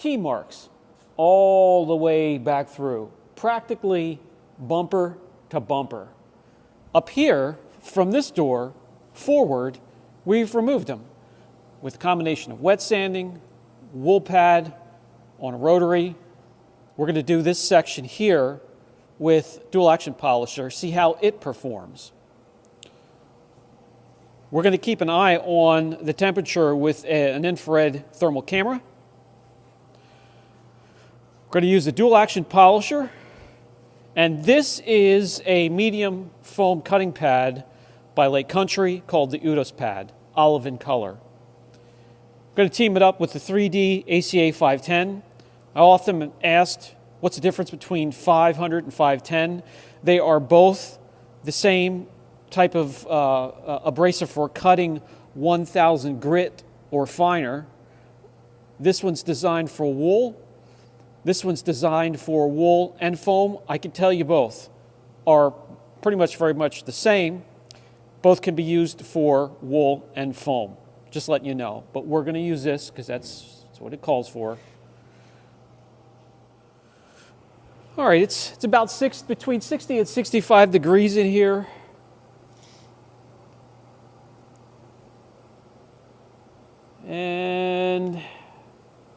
key marks all the way back through, practically bumper to bumper. Up here, from this door forward, we've removed them with a combination of wet sanding, wool pad on a rotary. We're going to do this section here with dual action polisher, see how it performs. We're going to keep an eye on the temperature with an infrared thermal camera. We're going to use a dual action polisher, and this is a medium foam cutting pad by Lake Country called the Udos pad, olive in color. I'm going to team it up with the 3D ACA 510. I often am asked, what's the difference between 500 and 510? They are both the same type of abrasive for cutting 1000 grit or finer. This one's designed for wool. This one's designed for wool and foam. I can tell you both are pretty much very much the same. Both can be used for wool and foam, just letting you know. But we're going to use this because that's what it calls for. All right, it's about between 60 and 65 degrees in here. And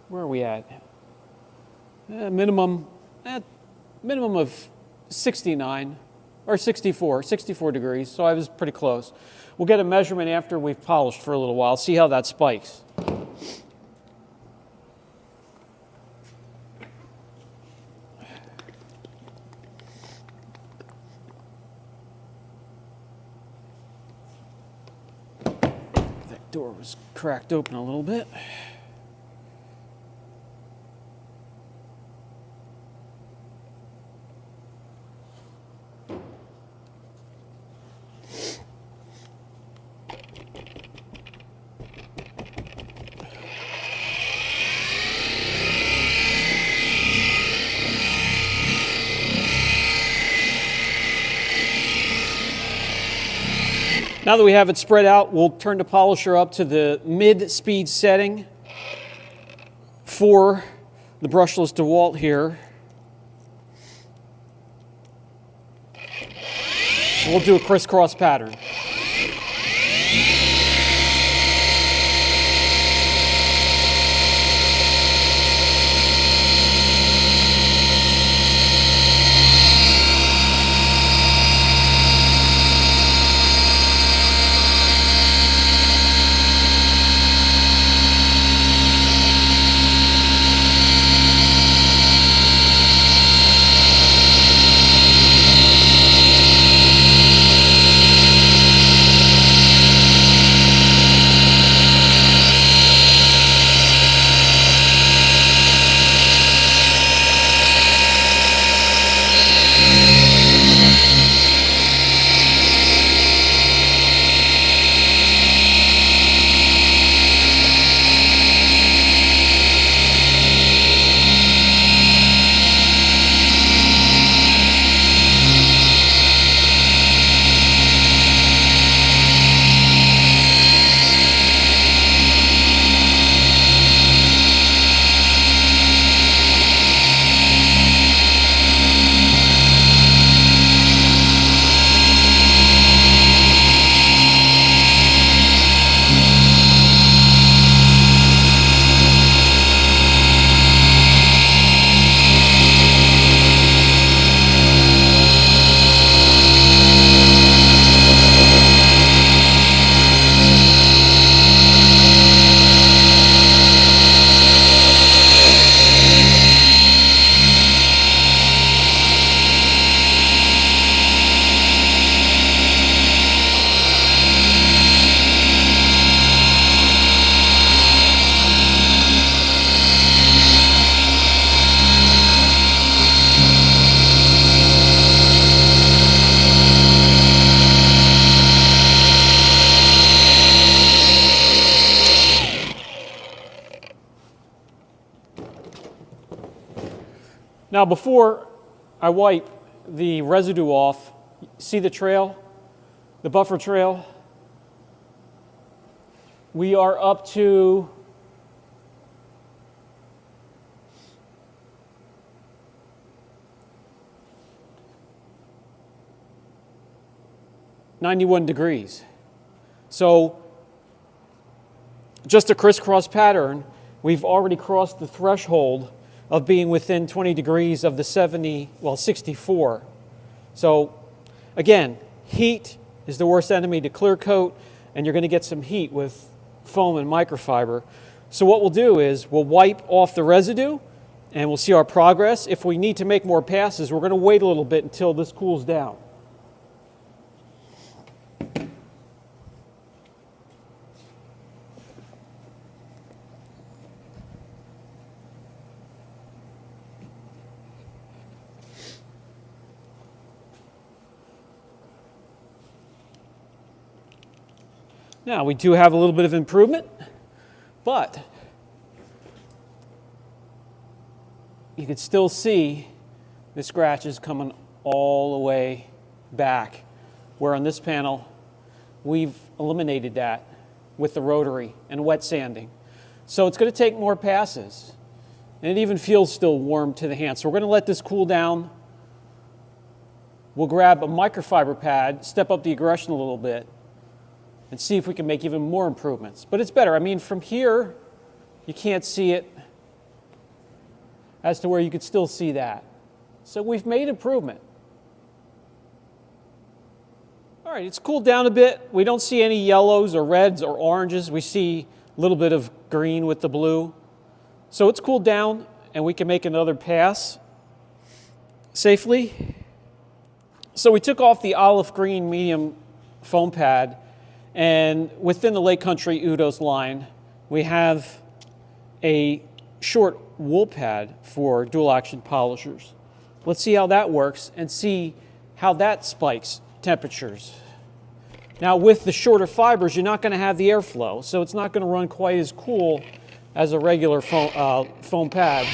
where are we at? Minimum of 69 or 64 degrees, so I was pretty close. We'll get a measurement after we've polished for a little while, see how that spikes. That door was cracked open a little bit. Now that we have it spread out, we'll turn the polisher up to the mid-speed setting for the brushless DeWalt here. We'll do a crisscross pattern. Now, before I wipe the residue off, see the trail, the buffer trail? We are up to 91 degrees. So just a crisscross pattern, we've already crossed the threshold of being within 20 degrees of the 64. So again, heat is the worst enemy to clear coat, and you're going to get some heat with foam and microfiber. So what we'll do is we'll wipe off the residue and we'll see our progress. If we need to make more passes, we're going to wait a little bit until this cools down. Now, we do have a little bit of improvement, but you can still see the scratches coming all the way back, where on this panel, we've eliminated that with the rotary and wet sanding. So it's going to take more passes, and it even feels still warm to the hand. So we're going to let this cool down. We'll grab a microfiber pad, step up the aggression a little bit, and see if we can make even more improvements. But it's better. I mean, from here, you can't see it as to where you could still see that. So we've made improvement. All right, it's cooled down a bit. We don't see any yellows or reds or oranges. We see a little bit of green with the blue. So it's cooled down, and we can make another pass safely. So we took off the olive green medium foam pad, and within the Lake Country Udos line, we have a short wool pad for dual action polishers. Let's see how that works and see how that spikes temperatures. Now, with the shorter fibers, you're not going to have the airflow, so it's not going to run quite as cool as a regular foam pad.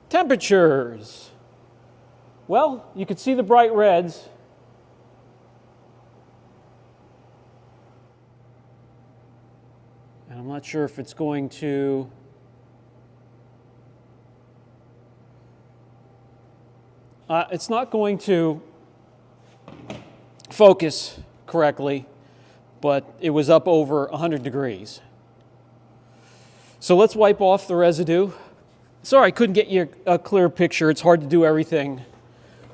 Temperatures. Well, you can see the bright reds. And I'm not sure if it's going to it's not going to focus correctly, but it was up over 100 degrees. So let's wipe off the residue. Sorry, I couldn't get you a clear picture. It's hard to do everything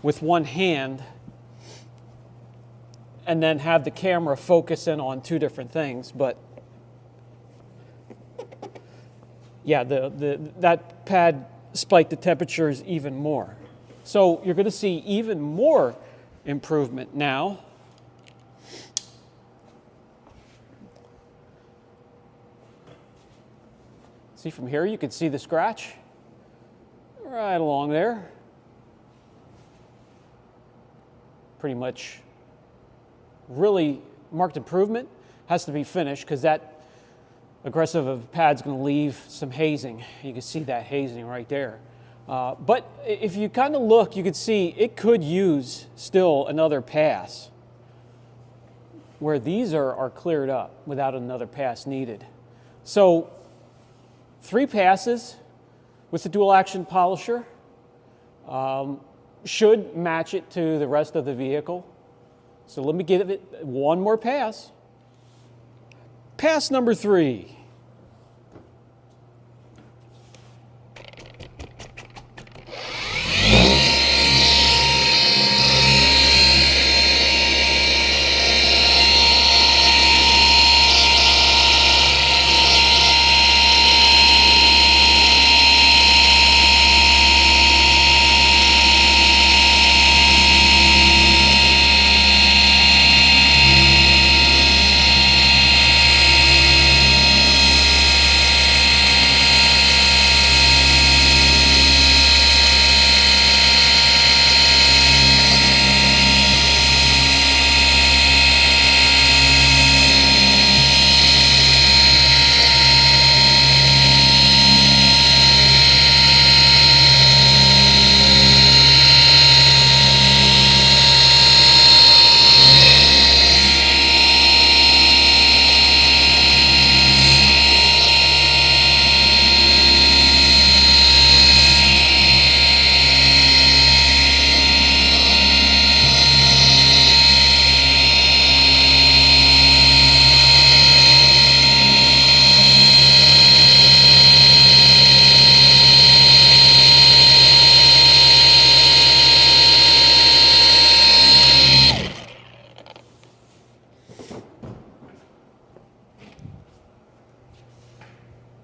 with one hand and then have the camera focus in on two different things. But yeah, that pad spiked the temperatures even more. So you're going to see even more improvement now. See from here, you can see the scratch right along there. Pretty much really marked improvement. Has to be finished because that aggressive of a pad's going to leave some hazing. You can see that hazing right there. But if you kind of look, you can see it could use still another pass where these are cleared up without another pass needed. So 3 passes with the dual action polisher should match it to the rest of the vehicle. So let me give it one more pass. Pass number 3.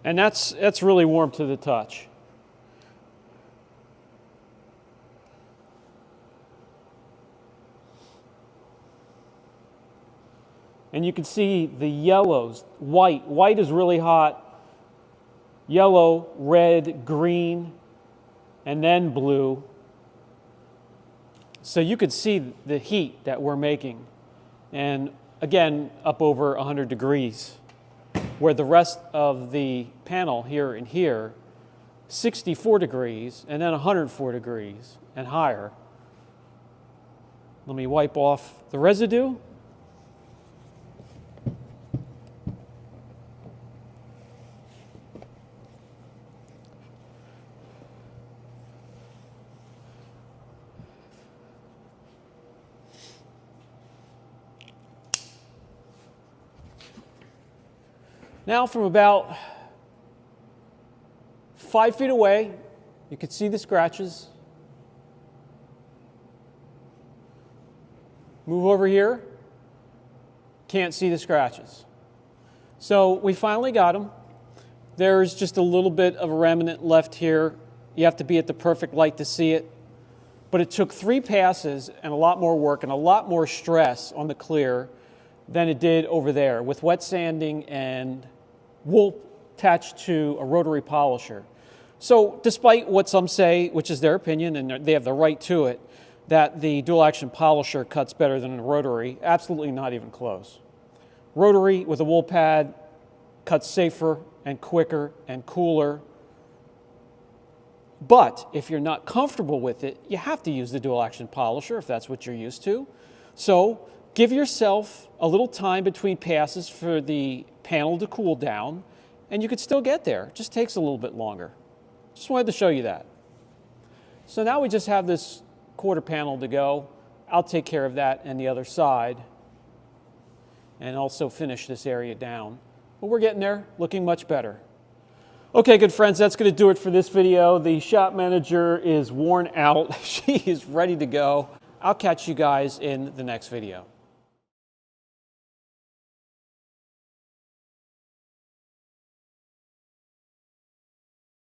And that's really warm to the touch. And you can see the yellows, white. White is really hot. Yellow, red, green, and then blue. So you could see the heat that we're making. And again, up over 100 degrees. Where the rest of the panel here and here, 64 degrees, and then 104 degrees and higher. Let me wipe off the residue. Now from about 5 feet away, you can see the scratches. Move over here, can't see the scratches. So we finally got them. There's just a little bit of a remnant left here. You have to be at the perfect light to see it. But it took 3 passes and a lot more work and a lot more stress on the clear than it did over there with wet sanding and wool attached to a rotary polisher. So despite what some say, which is their opinion and they have the right to it, that the dual action polisher cuts better than a rotary, absolutely not even close. Rotary with a wool pad cuts safer and quicker and cooler. But if you're not comfortable with it, you have to use the dual action polisher if that's what you're used to. So give yourself a little time between passes for the panel to cool down, and you could still get there. It just takes a little bit longer. Just wanted to show you that. So now we just have this quarter panel to go. I'll take care of that and the other side, and also finish this area down. But we're getting there, looking much better. Okay, good friends, that's going to do it for this video. The shop manager is worn out. She is ready to go. I'll catch you guys in the next video.